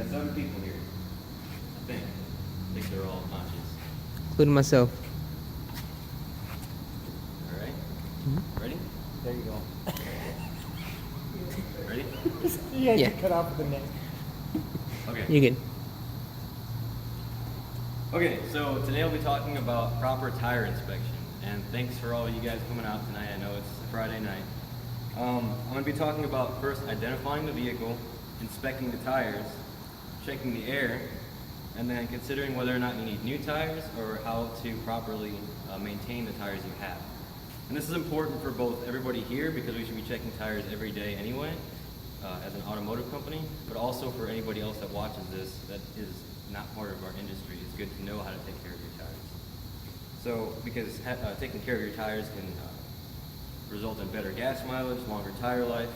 got 7 people here. I think they're all conscious. Including myself. All right. Ready? There you go. Ready? Yeah. Cut off the neck. Okay. You good? Okay, so today we'll be talking about proper tire inspection. And thanks for all of you guys coming out tonight. I know it's Friday night. I'm going to be talking about first identifying the vehicle, inspecting the tires, checking the air, and then considering whether or not you need new tires or how to properly maintain the tires you have. And this is important for both everybody here because we should be checking tires every day anyway as an automotive company, but also for anybody else that watches this that is not part of our industry. It's good to know how to take care of your tires. So, because taking care of your tires can result in better gas mileage, longer tire life,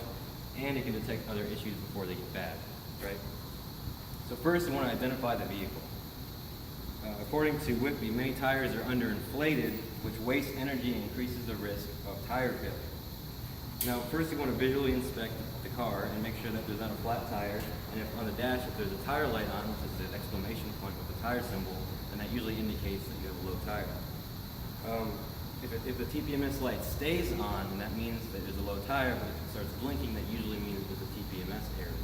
and it can detect other issues before they get bad, right? So first, you want to identify the vehicle. According to Whitby, many tires are underinflated, which wastes energy and increases the risk of tire failure. Now, first you want to visually inspect the car and make sure that there's not a flat tire, and if on the dash, if there's a tire light on, which is the exclamation point with the tire symbol, then that usually indicates that you have a low tire. If the TPMS light stays on, then that means that there's a low tire, but if it starts blinking, that usually means there's a TPMS error.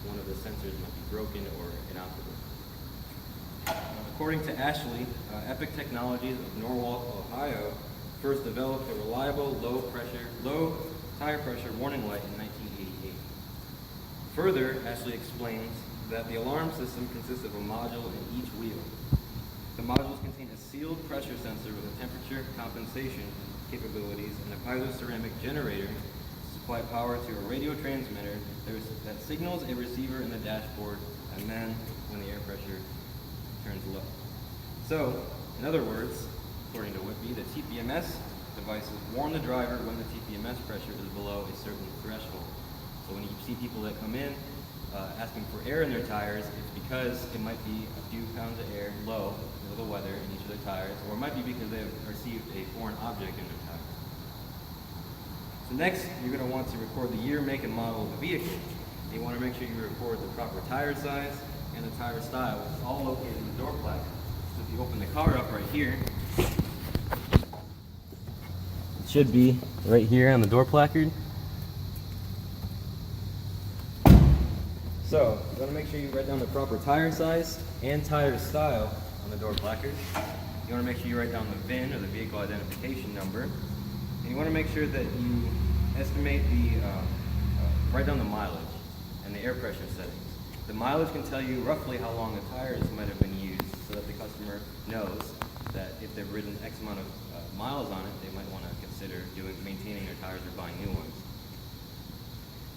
One of the sensors might be broken or inoperable. According to Ashley, Epic Technologies of Norwalk, Ohio, first developed a reliable low tire pressure warning light in 1988. Further, Ashley explains that the alarm system consists of a module in each wheel. The modules contain a sealed pressure sensor with a temperature compensation capabilities and a piezoceramic generator to supply power to a radio transmitter that signals a receiver in the dashboard, and then when the air pressure turns low. So, in other words, according to Whitby, the TPMS devices warn the driver when the TPMS pressure is below a certain threshold. So when you see people that come in asking for air in their tires, it's because it might be a few pounds of air low because of the weather in each of their tires, or it might be because they have received a foreign object in their tires. So next, you're going to want to record the year, make, and model of the vehicle. You want to make sure you record the proper tire size and the tire style, which is all located in the door placard. So if you open the car up right here, it should be right here on the door placard. So, you want to make sure you write down the proper tire size and tire style on the door placard. You want to make sure you write down the VIN, or the vehicle identification number. And you want to make sure that you estimate write down the mileage and the air pressure settings. The mileage can tell you roughly how long the tires might have been used, so that the customer knows that if they've ridden X amount of miles on it, they might want to consider maintaining their tires or buying new ones.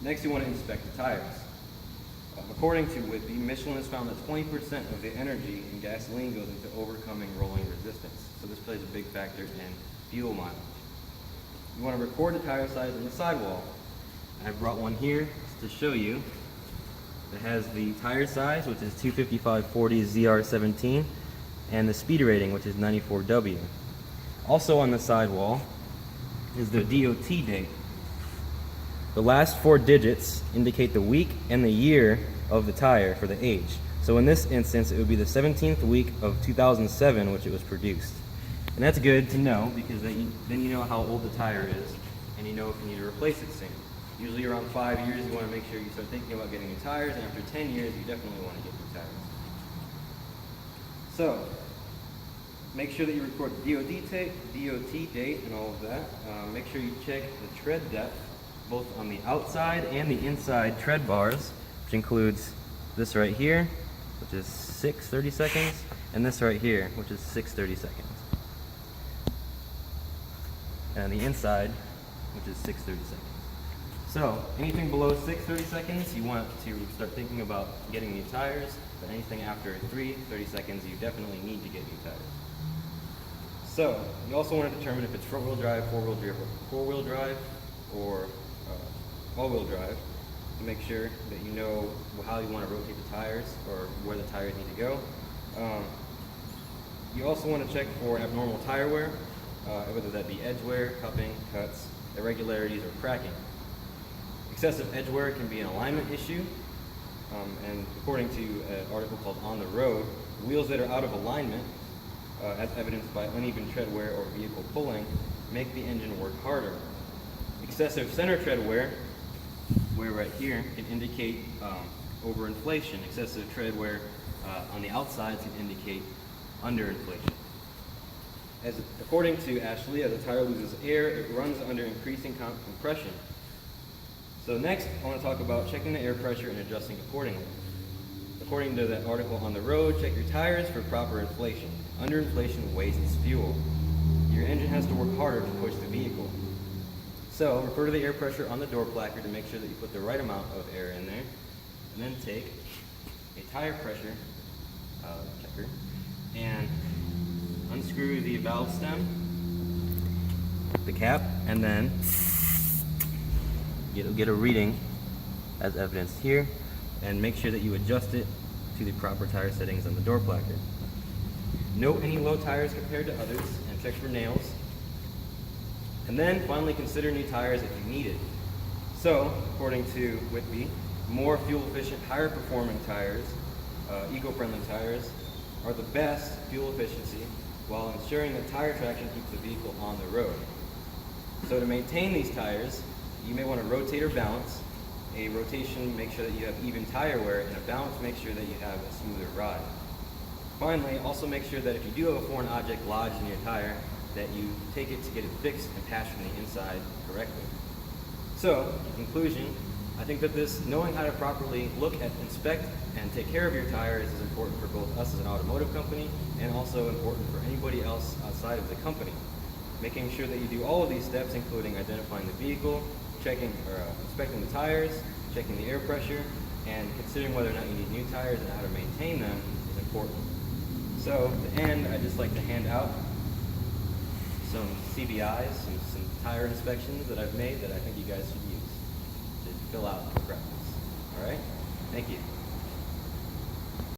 Next, you want to inspect the tires. According to Whitby, Michelin has found that 20% of the energy in gasoline goes into overcoming rolling resistance. So this plays a big factor in fuel mileage. You want to record the tire size on the sidewall. I brought one here to show you. It has the tire size, which is 255/40 ZR17, and the speed rating, which is 94W. Also on the sidewall is the DOT date. The last 4 digits indicate the week and the year of the tire for the age. So in this instance, it would be the 17th week of 2007, which it was produced. And that's good to know because then you know how old the tire is, and you know if you need to replace it soon. Usually around 5 years, you want to make sure you start thinking about getting new tires, and after 10 years, you definitely want to get new tires. So, make sure that you record the DOT date and all of that. Make sure you check the tread depth, both on the outside and the inside tread bars, which includes this right here, which is 6 30-seconds, and this right here, which is 6 30-seconds. And the inside, which is 6 30-seconds. So, anything below 6 30-seconds, you want to start thinking about getting new tires, but anything after 3 30-seconds, you definitely need to get new tires. So, you also want to determine if it's front-wheel drive, four-wheel drive, or all-wheel drive, to make sure that you know how you want to rotate the tires or where the tires need to go. You also want to check for abnormal tire wear, whether that be edge wear, cupping, cuts, irregularities, or cracking. Excessive edge wear can be an alignment issue. And according to an article called On the Road, wheels that are out of alignment, as evidenced by uneven tread wear or vehicle pulling, make the engine work harder. Excessive center tread wear right here, can indicate overinflation. Excessive tread wear on the outsides can indicate underinflation. According to Ashley, as a tire loses air, it runs under increasing compression. So next, I want to talk about checking the air pressure and adjusting accordingly. According to that article On the Road, check your tires for proper inflation. Underinflation wastes fuel. Your engine has to work harder to push the vehicle. So refer to the air pressure on the door placard to make sure that you put the right amount of air in there. And then take a tire pressure checker and unscrew the valve stem, the cap, and then get a reading as evidenced here, and make sure that you adjust it to the proper tire settings on the door placard. Note any low tires compared to others and check for nails. And then finally consider new tires if you need it. So, according to Whitby, more fuel efficient, higher performing tires, eco-friendly tires, are the best fuel efficiency while ensuring that tire traction keeps the vehicle on the road. So to maintain these tires, you may want to rotate or balance. A rotation, make sure that you have even tire wear, and a balance, make sure that you have a smoother ride. Finally, also make sure that if you do have a foreign object lodged in your tire, that you take it to get it fixed and patched from the inside correctly. So, in conclusion, I think that knowing how to properly look at, inspect, and take care of your tires is important for both us as an automotive company and also important for anybody else outside of the company. Making sure that you do all of these steps, including identifying the vehicle, checking or inspecting the tires, checking the air pressure, and considering whether or not you need new tires and how to maintain them is important. So, to end, I'd just like to hand out some CBIs, some tire inspections that I've made that I think you guys should use to fill out the practice. All right? Thank you.